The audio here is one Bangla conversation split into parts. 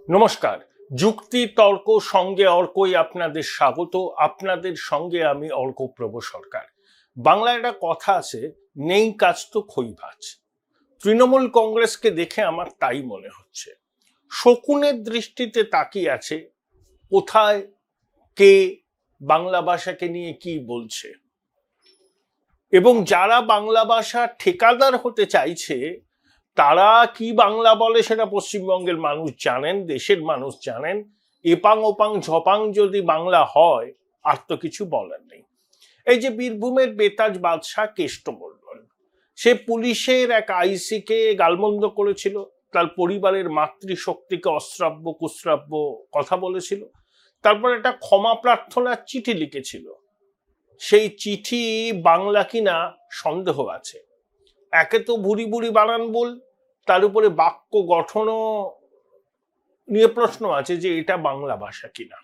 নমস্কার। যুক্তি তর্ক সঙ্গে অর্কই আপনাদের স্বাগত। আপনাদের সঙ্গে আমি অর্কপ্রভ সরকার। বাংলায় একটা কথা আছে, নেই কাজ তো খই ভাজ। তৃণমূল কংগ্রেসকে দেখে আমার তাই মনে হচ্ছে। শকুনের দৃষ্টিতে তাকিয়ে আছে কোথায় কে বাংলা ভাষাকে নিয়ে কি বলছে, এবং যারা বাংলা ভাষা ঠিকাদার হতে চাইছে তারা কি বাংলা বলে সেটা পশ্চিমবঙ্গের মানুষ জানেন, দেশের মানুষ জানেন। এপাং ওপাং ঝপাং যদি বাংলা হয় আর তো কিছু বলার নেই। এই যে বীরভূমের বেতাজ বাদশাহ কেষ্টমণ্ডল, সে পুলিশের এক আইসিকে গালমন্দ করেছিল, তার পরিবারের মাতৃশক্তিকে অশ্রাব্য কুশ্রাব্য কথা বলেছিল, তারপর একটা ক্ষমা প্রার্থনার চিঠি লিখেছিল। সেই চিঠি বাংলা কিনা সন্দেহ আছে। একে তো ভুরি ভুরি বানান বল, তার উপরে বাক্য গঠনও নিয়ে প্রশ্ন আছে যে এটা বাংলা ভাষা কিনা।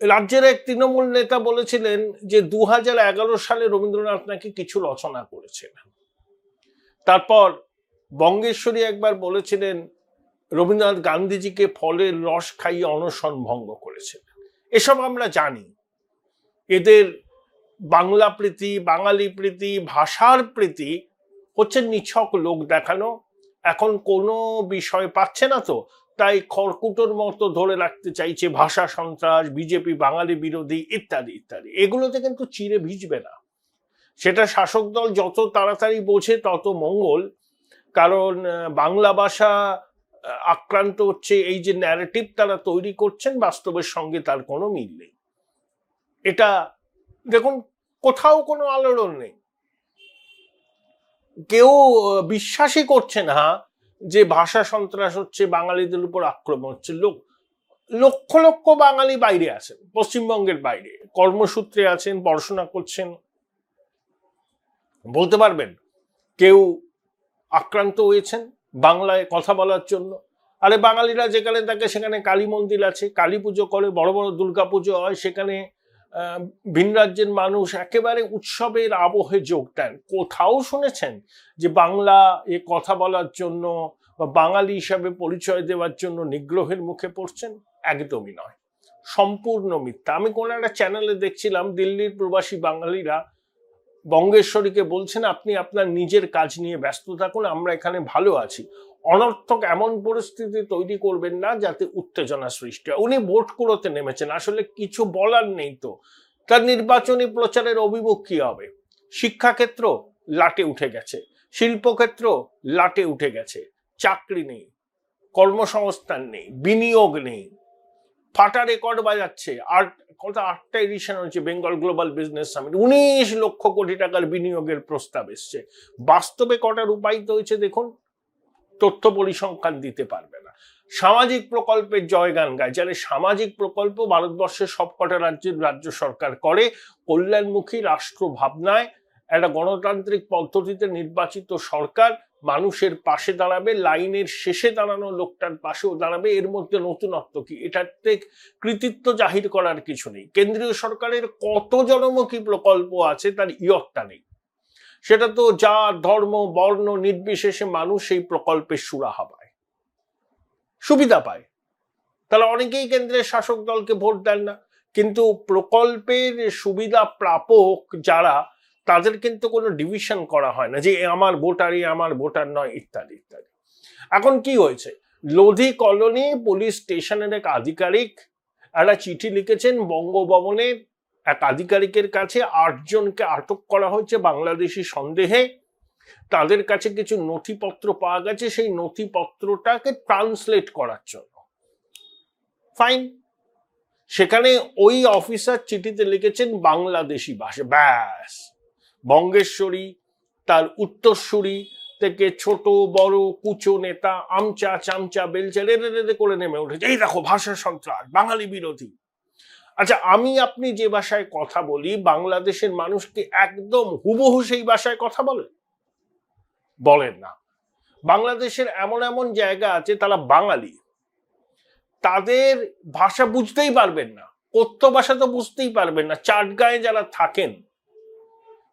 রাজ্যের এক তৃণমূল নেতা বলেছিলেন যে 2011 সালে রবীন্দ্রনাথ নাকি কিছু রচনা করেছিলেন। তারপর বঙ্গেশ্বরী একবার বলেছিলেন রবীন্দ্রনাথ গান্ধীজিকে ফলের রস খাইয়ে অনশন ভঙ্গ করেছিলেন। এসব আমরা জানি। এদের বাংলা প্রীতি, বাঙালি প্রীতি, ভাষার প্রীতি হচ্ছে নিছক লোক দেখানো। এখন কোনো বিষয় পাচ্ছে না, তো তাই খড়কুটোর মতো ধরে রাখতে চাইছে ভাষা সন্ত্রাস, বিজেপি বাঙালি বিরোধী ইত্যাদি ইত্যাদি। এগুলোতে কিন্তু চিরে ভিজবে না। সেটা শাসক দল যত তাড়াতাড়ি বোঝে তত মঙ্গল। কারণ বাংলা ভাষা আক্রান্ত হচ্ছে, এই যে ন্যারেটিভ তারা তৈরি করছেন, বাস্তবের সঙ্গে তার কোনো মিল নেই। এটা দেখুন, কোথাও কোনো আলোড়ন নেই। কেউ বিশ্বাসই করছে না যে ভাষা সন্ত্রাস হচ্ছে, বাঙালিদের উপর আক্রমণ হচ্ছে। লক্ষ লক্ষ বাঙালি বাইরে আছেন, পশ্চিমবঙ্গের বাইরে কর্মসূত্রে আছেন, পড়াশোনা করছেন। বলতে পারবেন কেউ আক্রান্ত হয়েছেন বাংলায় কথা বলার জন্য? আরে বাঙালিরা যেখানে থাকে সেখানে কালী মন্দির আছে, কালী পুজো করে, বড় বড় দুর্গা পুজো হয়, সেখানে ভিন রাজ্যের মানুষ একেবারে উৎসবের আবহে যোগ দেন। কোথাও শুনেছেন যে বাংলা এ কথা বলার জন্য বা বাঙালি হিসাবে পরিচয় দেওয়ার জন্য নিগ্রহের মুখে পড়ছেন? একদমই নয়, সম্পূর্ণ মিথ্যা। আমি কোন একটা চ্যানেলে দেখছিলাম দিল্লির প্রবাসী বাঙালিরা বঙ্গেশ্বরীকে বলছেন আপনি আপনার নিজের কাজ নিয়ে ব্যস্ত থাকুন, আমরা এখানে ভালো আছি। অনর্থক এমন পরিস্থিতি তৈরি করবেন না যাতে উত্তেজনা সৃষ্টি হয়। উনি ভোট কুড়োতে নেমেছেন, আসলে কিছু বলার নেই। তো তার নির্বাচনী প্রচারের অভিমুখ কি হবে? শিক্ষাক্ষেত্র লাটে উঠে গেছে, শিল্পক্ষেত্র লাটে উঠে গেছে, চাকরি নেই, কর্মসংস্থান নেই, বিনিয়োগ নেই, ফাটা রেকর্ড বাজাচ্ছে। আর কত 8টা এডিশন হচ্ছে Bengal global business summit, 19 lakh crore টাকার বিনিয়োগের প্রস্তাব এসছে। বাস্তবে কটা রূপায়িত হয়েছে দেখুন, তথ্য পরিসংখ্যান দিতে পারবে না। সামাজিক প্রকল্পের জয়গান গায়, যারা সামাজিক প্রকল্প ভারতবর্ষের সবকটা রাজ্যের রাজ্য সরকার করে, কল্যাণমুখী রাষ্ট্র ভাবনায় একটা গণতান্ত্রিক পদ্ধতিতে নির্বাচিত সরকার মানুষের পাশে দাঁড়াবে, লাইনের শেষে দাঁড়ানো লোকটার পাশেও দাঁড়াবে। এর মধ্যে নতুনত্ব কি? এটাতে কৃতিত্ব জাহির করার কিছু নেই। কেন্দ্রীয় সরকারের কত জনমুখী প্রকল্প আছে তার ইয়ত্তা নেই। সেটা তো জাত ধর্ম বর্ণ নির্বিশেষে মানুষ এই প্রকল্পের সুরাহা পায়, সুবিধা পায়। তাহলে অনেকেই কেন্দ্রের শাসক দলকে ভোট দেন না, কিন্তু প্রকল্পের সুবিধা প্রাপক যারা, তাদের কিন্তু কোনো ডিভিশন করা হয় না যে আমার ভোটারই আমার ভোটার নয় ইত্যাদি ইত্যাদি। এখন কি হয়েছে, লোধি কলোনি পুলিশ স্টেশনের এক আধিকারিক একটা চিঠি লিখেছেন বঙ্গভবনের এক আধিকারিকের কাছে। 8 জনকে আটক করা হয়েছে বাংলাদেশি সন্দেহে। তাদের কাছে কিছু নথিপত্র পাওয়া গেছে, সেই নথিপত্রটাকে ট্রান্সলেট করার জন্য। ফাইন, সেখানে ওই অফিসার চিঠিতে লিখেছেন বাংলাদেশি ভাষা। ব্যাস, বঙ্গেশ্বরী তার উত্তরসূরি থেকে ছোট বড় কুচো নেতা আমচা চামচা বেলচা রেড়ে করে নেমে উঠেছে, এই দেখো ভাষা সন্ত্রাস, বাঙালি বিরোধী। আচ্ছা, আমি আপনি যে ভাষায় কথা বলি, বাংলাদেশের মানুষকে একদম হুবহু সেই ভাষায় কথা বলেন না। বাংলাদেশের এমন এমন জায়গা আছে তারা বাঙালি, তাদের ভাষা বুঝতেই পারবেন না, কথ্য ভাষা তো বুঝতেই পারবেন না। চাটগাঁয়ে যারা থাকেন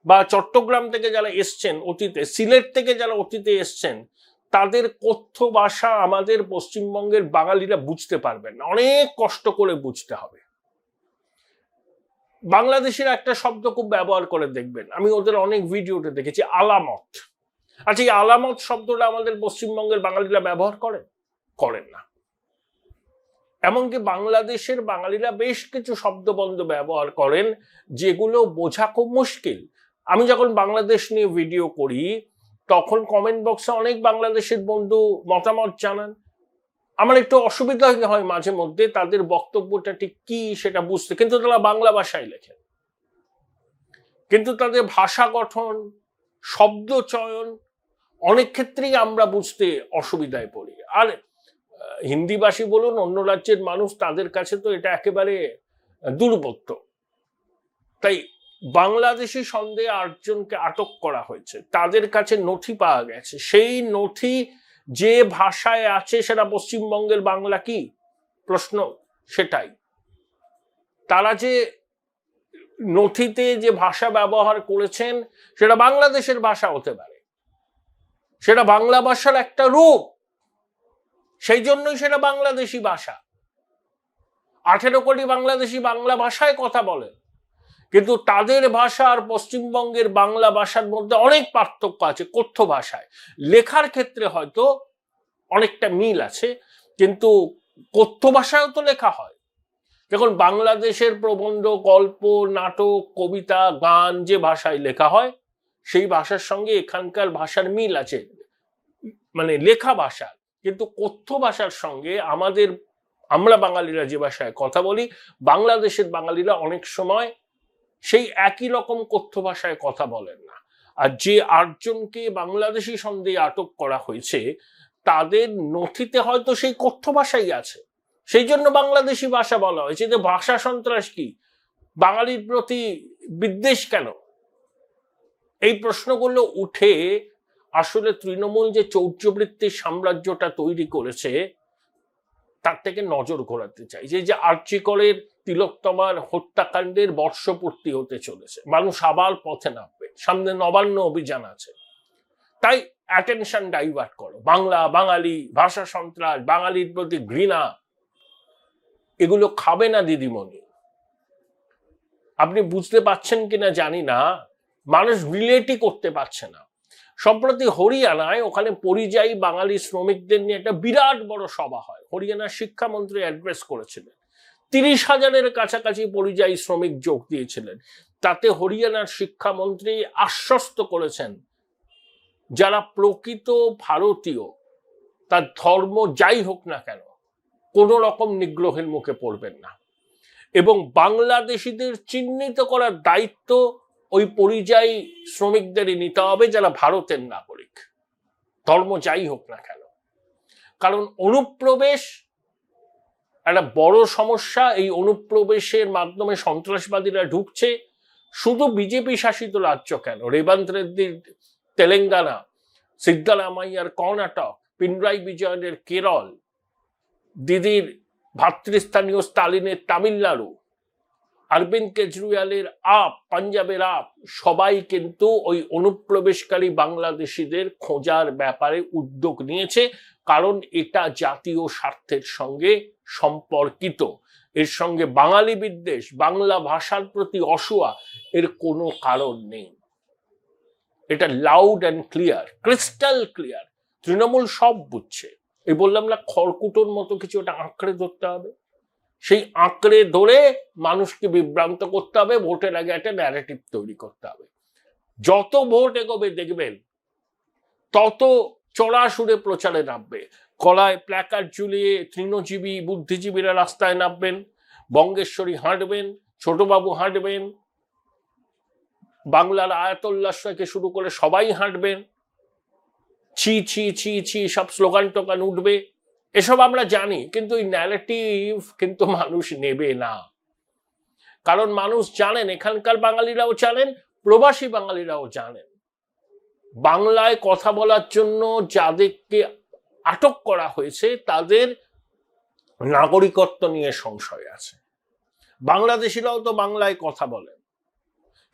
বা চট্টগ্রাম থেকে যারা এসছেন অতীতে, সিলেট থেকে যারা অতীতে এসছেন, তাদের কথ্য ভাষা আমাদের পশ্চিমবঙ্গের বাঙালিরা বুঝতে পারবেন না, অনেক কষ্ট করে বুঝতে হবে। বাংলাদেশের একটা শব্দ খুব ব্যবহার করে দেখবেন, আমি ওদের অনেক ভিডিওতে দেখেছি, আলামত। আচ্ছা, এই আলামত শব্দটা আমাদের পশ্চিমবঙ্গের বাঙালিরা ব্যবহার করেন না। এমনকি বাংলাদেশের বাঙালিরা বেশ কিছু শব্দবন্ধ ব্যবহার করেন যেগুলো বোঝা খুব মুশকিল। আমি যখন বাংলাদেশ নিয়ে ভিডিও করি তখন কমেন্ট বক্সে অনেক বাংলাদেশের বন্ধু মতামত জানান, আমার একটু অসুবিধা হয় মাঝে মধ্যে তাদের বক্তব্যটা ঠিক কি সেটা বুঝতে, কিন্তু তারা বাংলা ভাষায় লেখেন, কিন্তু তাদের ভাষা গঠন, শব্দ চয়ন অনেক ক্ষেত্রেই আমরা বুঝতে অসুবিধায় পড়ি। আর হিন্দিভাষী বলুন, অন্য রাজ্যের মানুষ, তাদের কাছে তো এটা একেবারে দুর্বোধ্য। তাই বাংলাদেশি সন্দেহে 8 জনকে আটক করা হয়েছে, তাদের কাছে নথি পাওয়া গেছে, সেই নথি যে ভাষায় আছে সেটা পশ্চিমবঙ্গের বাংলা কি প্রশ্ন সেটাই। তারা যে নথিতে যে ভাষা ব্যবহার করেছেন সেটা বাংলাদেশের ভাষা হতে পারে, সেটা বাংলা ভাষার একটা রূপ, সেই জন্যই সেটা বাংলাদেশি ভাষা। 18 কোটি বাংলাদেশি বাংলা ভাষায় কথা বলেন, কিন্তু তাদের ভাষা আর পশ্চিমবঙ্গের বাংলা ভাষার মধ্যে অনেক পার্থক্য আছে। কথ্য ভাষায় লেখার ক্ষেত্রে হয়তো অনেকটা মিল আছে, কিন্তু কথ্য ভাষায়ও তো লেখা হয়। যখন বাংলাদেশের প্রবন্ধ, গল্প, নাটক, কবিতা, গান যে ভাষায় লেখা হয় সেই ভাষার সঙ্গে এখানকার ভাষার মিল আছে, মানে লেখা ভাষা। কিন্তু কথ্য ভাষার সঙ্গে আমরা বাঙালিরা যে ভাষায় কথা বলি, বাংলাদেশের বাঙালিরা অনেক সময় সেই একই রকম কথ্য ভাষায় কথা বলেন না। আর যে 8 জনকে বাংলাদেশি সন্দেহে আটক করা হয়েছে তাদের নথিতে হয়তো সেই কথ্য ভাষাই আছে, সেই জন্য বাংলাদেশি ভাষা বলা হয়েছে। যে ভাষা সন্ত্রাস কি, বাঙালির প্রতি বিদ্বেষ কেন, এই প্রশ্নগুলো উঠে আসলে তৃণমূল যে চৌর্যবৃত্তির সাম্রাজ্যটা তৈরি করেছে তার থেকে নজর ঘোরাতে চাই। যে আর্চিকরের তিলোত্তমার হত্যাকাণ্ডের বর্ষপূর্তি হতে চলেছে, মানুষ আবার পথে নামবে, সামনে নবান্ন অভিযান আছে, তাই অ্যাটেনশন ডাইভার্ট করো। বাংলা, বাঙালি, ভাষা সন্ত্রাস, বাঙালির প্রতি ঘৃণা, এগুলো খাবে না দিদিমণি। আপনি বুঝতে পারছেন কিনা জানি না, মানুষ রিলেটই করতে পারছে না। সম্প্রতি হরিয়ানায় ওখানে পরিযায়ী বাঙালি শ্রমিকদের নিয়ে একটা বিরাট বড় সভা হয়, হরিয়ানার শিক্ষামন্ত্রী অ্যাড্রেস করেছিলেন, 30,000-এর কাছাকাছি পরিযায়ী শ্রমিক যোগ দিয়েছিলেন। তাতে হরিয়ানার শিক্ষামন্ত্রী আশ্বস্ত করেছেন যারা প্রকৃত ভারতীয়, তার ধর্ম যাই হোক না কেন, কোন রকম নিগ্রহের মুখে পড়বেন না, এবং বাংলাদেশিদের চিহ্নিত করার দায়িত্ব ওই পরিযায়ী শ্রমিকদেরই নিতে হবে যারা ভারতের নাগরিক, ধর্ম যাই হোক না কেন। কারণ অনুপ্রবেশ একটা বড় সমস্যা। এই অনুপ্রবেশের মাধ্যমে সন্ত্রাসবাদীরা ঢুকছে। শুধু বিজেপি শাসিত রাজ্য কেন, রেবন্ত রেড্ডির তেলেঙ্গানা, সিদ্দারামাইয়ার কর্ণাটক, পিনরাই বিজয়নের কেরল, দিদির ভাতৃস্থানীয় স্টালিনের তামিলনাড়ু, অরবিন্দ কেজরিওয়ালের আপ, পাঞ্জাবের আপ, সবাই কিন্তু ওই অনুপ্রবেশকারী বাংলাদেশিদের খোঁজার ব্যাপারে উদ্যোগ নিয়েছে, কারণ এটা জাতীয় স্বার্থের সঙ্গে সম্পর্কিত। এর সঙ্গে বাঙালি বিদ্বেষ, বাংলা ভাষার প্রতি অসূয়া, এর কোনো কারণ নেই। এটা loud and clear, crystal clear. Trinamool সব বুঝছে। এই বললাম না, খড়কুটোর মতো কিছু ওটা আঁকড়ে ধরতে হবে, সেই আঁকড়ে ধরে মানুষকে বিভ্রান্ত করতে হবে, ভোটের আগে একটা ন্যারেটিভ তৈরি করতে হবে। যত ভোট এগোবে দেখবেন তত চড়া সুরে প্রচারে নামবে, গলায় প্ল্যাকার্ড ঝুলিয়ে তৃণজীবী বুদ্ধিজীবীরা রাস্তায় নামবেন, বঙ্গেশ্বরী হাঁটবেন, ছোটবাবু হাঁটবেন, বাংলার আয়াতুল্লাহ থেকে শুরু করে সবাই হাঁটবেন, ছি ছি ছি ছি সব স্লোগান টোগান উঠবে। এসব আমরা জানি, কিন্তু এই ন্যারেটিভ কিন্তু মানুষ নেবে না। কারণ মানুষ জানেন, এখানকার বাঙালিরাও জানেন, প্রবাসী বাঙালিরাও জানেন, বাংলায় কথা বলার জন্য যাদেরকে আটক করা হয়েছে তাদের নাগরিকত্ব নিয়ে সংশয় আছে। বাংলাদেশিরাও তো বাংলায় কথা বলেন,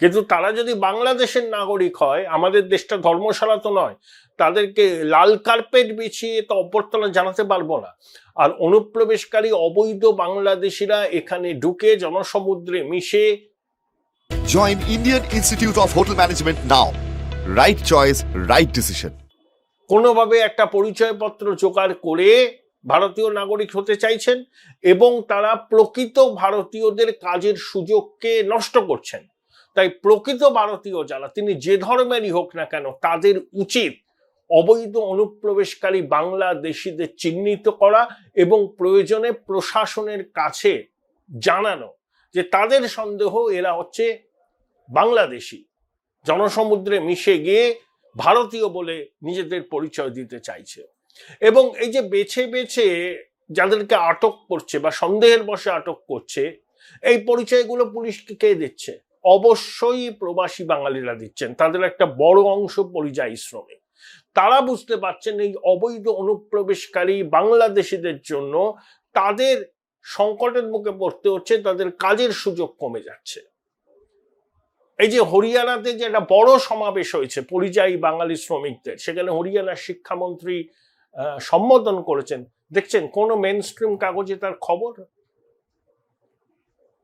কিন্তু তারা যদি বাংলাদেশের নাগরিক হয়, আমাদের দেশটা ধর্মশালা তো নয়, তাদেরকে লাল কার্পেট বিছিয়ে তো অভ্যর্থনা জানাতে পারবো না। আর অনুপ্রবেশকারী অবৈধ বাংলাদেশিরা এখানে ঢুকে জনসমুদ্রে মিশে। Join Indian Institute of Hotel Management now. Right choice, right decision. কোনোভাবে একটা পরিচয়পত্র জোগাড় করে ভারতীয় নাগরিক হতে চাইছেন এবং তারা প্রকৃত ভারতীয়দের কাজের সুযোগকে নষ্ট করছেন। তাই প্রকৃত ভারতীয় যারা, তিনি যে ধর্মেরই হোক না কেন, তাদের উচিত অবৈধ অনুপ্রবেশকারী বাংলাদেশিদের চিহ্নিত করা এবং প্রয়োজনে প্রশাসনের কাছে জানানো যে তাদের সন্দেহ এরা হচ্ছে বাংলাদেশি, জনসমুদ্রে মিশে গিয়ে ভারতীয় বলে নিজেদের পরিচয় দিতে চাইছে। এবং এই যে বেছে বেছে যাদেরকে আটক করছে বা সন্দেহের বশে আটক করছে, এই পরিচয়গুলো পুলিশকে কে দিচ্ছে? অবশ্যই প্রবাসী বাঙালিরা দিচ্ছেন। তাদের একটা বড় অংশ পরিযায়ী শ্রমিক। তারা বুঝতে পারছেন এই অবৈধ অনুপ্রবেশকারী বাংলাদেশিদের জন্য তাদের সংকটের মুখে পড়তে হচ্ছে, তাদের কাজের সুযোগ কমে যাচ্ছে। এই যে হরিয়ানাতে যে একটা বড় সমাবেশ হয়েছে পরিযায়ী বাঙালি শ্রমিকদের, সেখানে হরিয়ানার শিক্ষামন্ত্রী সম্বোধন করেছেন, দেখছেন কোন মেন স্ট্রিম কাগজে তার খবর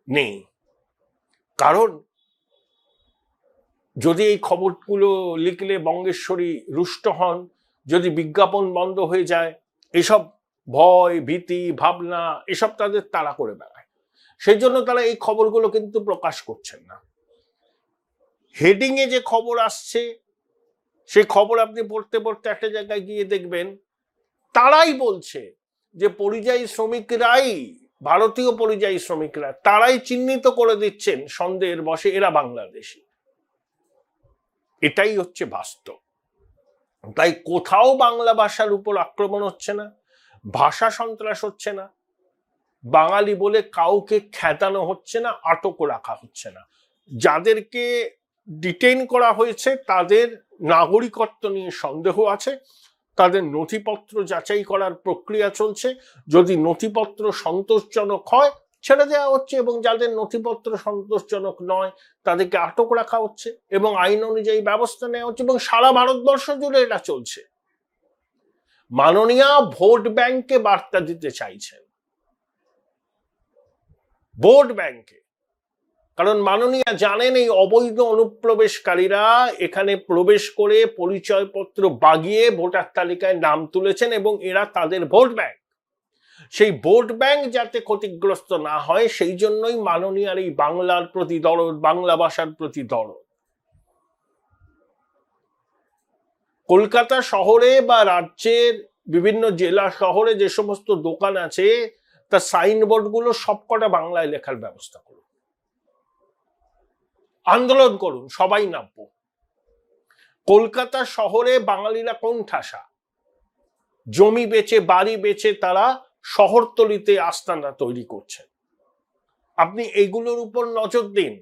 নেই। কারণ যদি এই খবরগুলো লিখলে বঙ্গেশ্বরী রুষ্ট হন, যদি বিজ্ঞাপন বন্ধ হয়ে যায়, এসব ভয় ভীতি ভাবনা এসব তাদের তাড়া করে বেড়ায়। সেই জন্য তারা এই খবরগুলো কিন্তু প্রকাশ করছেন না। হেডিং এ যে খবর আসছে, সেই খবর আপনি পড়তে পড়তে একটা জায়গায় গিয়ে দেখবেন তারাই বলছে যে পরিযায়ী শ্রমিকরাই, ভারতীয় পরিযায়ী শ্রমিকরা, তারাই চিহ্নিত করে দিচ্ছেন সন্দেহের বশে এরা বাংলাদেশি। এটাই হচ্ছে বাস্তব। তাই কোথাও বাংলা ভাষার উপর আক্রমণ হচ্ছে না, ভাষা সন্ত্রাস হচ্ছে না, বাঙালি বলে কাউকে খেদানো হচ্ছে না, আটক রাখা হচ্ছে না। যাদেরকে ডিটেইন করা হয়েছে তাদের নাগরিকত্ব নিয়ে সন্দেহ আছে, তাদের নথিপত্র যাচাই করার প্রক্রিয়া চলছে। যদি নথিপত্র সন্তোষজনক হয় ছেড়ে দেওয়া হচ্ছে, এবং যাদের নথিপত্র সন্তোষজনক নয় তাদেরকে আটক রাখা হচ্ছে এবং আইন অনুযায়ী ব্যবস্থা নেওয়া হচ্ছে। এবং সারা ভারতবর্ষ জুড়ে এটা চলছে। মাননীয়া ভোট ব্যাংকে বার্তা দিতে চাইছেন, ভোট ব্যাংকে। কারণ মাননীয়া জানেন এই অবৈধ অনুপ্রবেশকারীরা এখানে প্রবেশ করে পরিচয়পত্র বাগিয়ে ভোটার তালিকায় নাম তুলেছেন এবং এরা তাদের ভোট ব্যাংক। সেই ভোট ব্যাংক যাতে ক্ষতিগ্রস্ত না হয় সেই জন্যই মাননীয়ার এই বাংলার প্রতি দরদ, বাংলা ভাষার প্রতি দরদ। কলকাতা শহরে বা রাজ্যের বিভিন্ন জেলা শহরে যে সমস্ত দোকান আছে তার সাইনবোর্ড গুলো সবকটা বাংলায় লেখার ব্যবস্থা করুন। আন্দোলন করুন, সবাই নামবো। কলকাতা শহরে বাঙালিরা কোন ঠাসা, জমি বেচে বাড়ি বেচে তারা শহরতলিতে আস্তানা তৈরি করছেন। আপনি এইগুলোর উপর নজর দিন।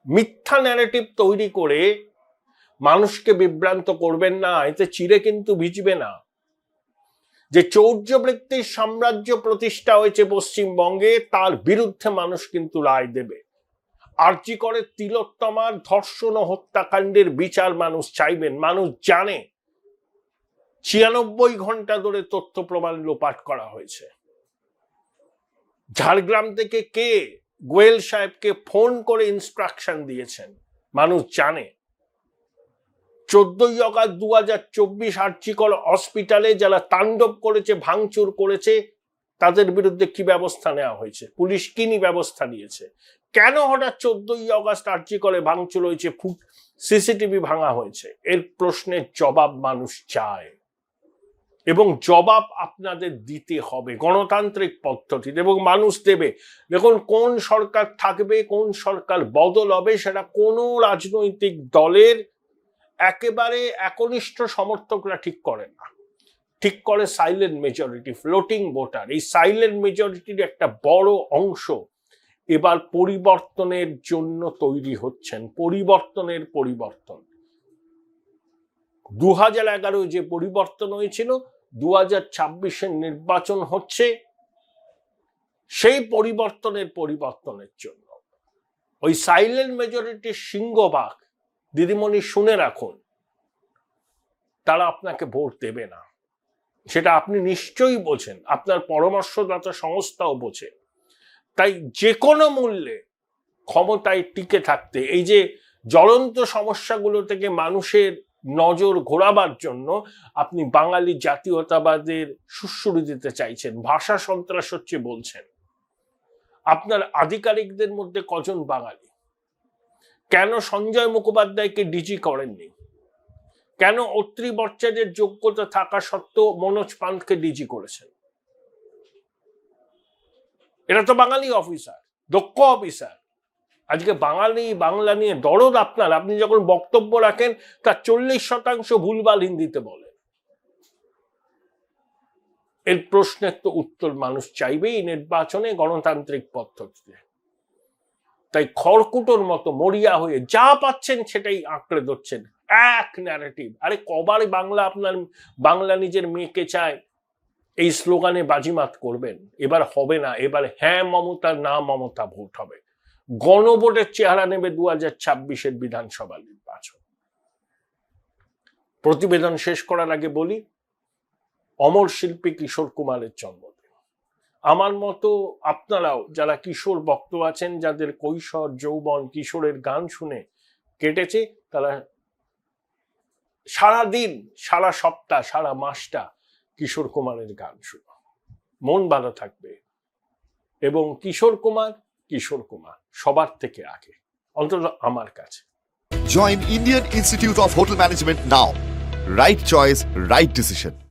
মিথ্যা ন্যারেটিভ তৈরি করে মানুষকে বিভ্রান্ত করবেন না, এতে চিড়ে কিন্তু ভিজবে না। যে চৌর্যবৃত্তির সাম্রাজ্য প্রতিষ্ঠা হয়েছে পশ্চিমবঙ্গে, তার বিরুদ্ধে মানুষ কিন্তু রায় দেবে। আরজি করে তিলোত্তমার ধর্ষণ ও হত্যাকাণ্ডের বিচার মানুষ চাইবেন। মানুষ জানে 96 ঘন্টা ধরে তথ্য প্রমাণ লোপাট করা হয়েছে। ঝাড়গ্রাম থেকে কে গোয়েল সাহেবকে ফোন করে ইনস্ট্রাকশন দিয়েছেন মানুষ জানে। 14 অগাস্ট 2024 আরজি কর হসপিটালে যারা তাণ্ডব করেছে, ভাঙচুর করেছে, তাদের বিরুদ্ধে কি ব্যবস্থা নেওয়া হয়েছে? পুলিশ কি ব্যবস্থা নিয়েছে? কেন হঠাৎ 14 অগাস্ট আরজি করে ভাঙচুর হয়েছে, সিসিটিভি ভাঙা হয়েছে? এর প্রশ্নের জবাব মানুষ চায় এবং জবাব আপনাদের দিতে হবে গণতান্ত্রিক পদ্ধতিতে, এবং মানুষ দেবে। দেখুন, কোন সরকার থাকবে, কোন সরকার বদল হবে, সেটা কোনো রাজনৈতিক দলের একেবারে একনিষ্ঠ সমর্থকরা ঠিক করে না। ঠিক করে সাইলেন্ট মেজরিটি, ফ্লোটিং ভোটার। এই সাইলেন্ট মেজরিটির একটা বড় অংশ এবার পরিবর্তনের জন্য তৈরি হচ্ছেন। পরিবর্তন 2011 যে পরিবর্তন হয়েছিল, 2026 নির্বাচন হচ্ছে সেই পরিবর্তনের জন্য। ওই সাইলেন্ট মেজরিটির সিংহভাগ দিদিমণি শুনে রাখুন, তারা আপনাকে ভোট দেবে না। সেটা আপনি নিশ্চয়ই বোঝেন, আপনার পরামর্শদাতা সংস্থাও বোঝে। তাই যে কোনো মূল্যে ক্ষমতায় টিকে থাকতে, এই যে জ্বলন্ত সমস্যাগুলো থেকে মানুষের নজর ঘোরাবার জন্য আপনি বাঙালি জাতীয়তাবাদের সুশ্রুতি দিতে চাইছেন, ভাষা সন্ত্রাস হচ্ছে বলছেন। আপনার আধিকারিকদের মধ্যে কজন বাঙালি? কেন সঞ্জয় মুখোপাধ্যায়কে ডিজি করেননি? কেন অত্রি ভট্টাচার্যের যোগ্যতা থাকা সত্ত্বেও মনোজ পান্থকে ডিজি করেছেন? এরা তো বাঙালি অফিসার, দক্ষ অফিসার। আজকে বাংলা নিয়ে দরদ আপনার, আপনি যখন বক্তব্য রাখেন তার 40% ভুলভাল হিন্দিতে বলেন। এর প্রশ্নের তো উত্তর মানুষ চাইবেই নির্বাচনে গণতান্ত্রিক পদ্ধতিতে। তাই খড়কুটোর মতো মরিয়া হয়ে যা পাচ্ছেন সেটাই আঁকড়ে ধরছেন, এক ন্যারেটিভ। আরে কবার বাংলা নিজের মেয়েকে চায় এই স্লোগানে বাজিমাত করবেন? এবার হবে না, এবার হ্যাঁ মমতা না মমতা ভোট হবে। গণভোটের চেহারা নেবে 2026-এর বিধানসভা নির্বাচন। প্রতিবেদন শেষ করার আগে বলি, অমর শিল্পী কিশোর কুমারের জন্মদিন। আমার মতো আপনারাও যারা কিশোর ভক্ত আছেন, যাদের কৈশোর যৌবন কিশোরের গান শুনে কেটেছে, তারা সারা দিন, সারা সপ্তাহ, সারা মাসটা কিশোর কুমারের গান শুনো, মন ভালো থাকবে। এবং কিশোর কুমার সবার থেকে আগে, অন্তত আমার কাছে। Join Indian Institute of Hotel Management now. Right choice, right decision.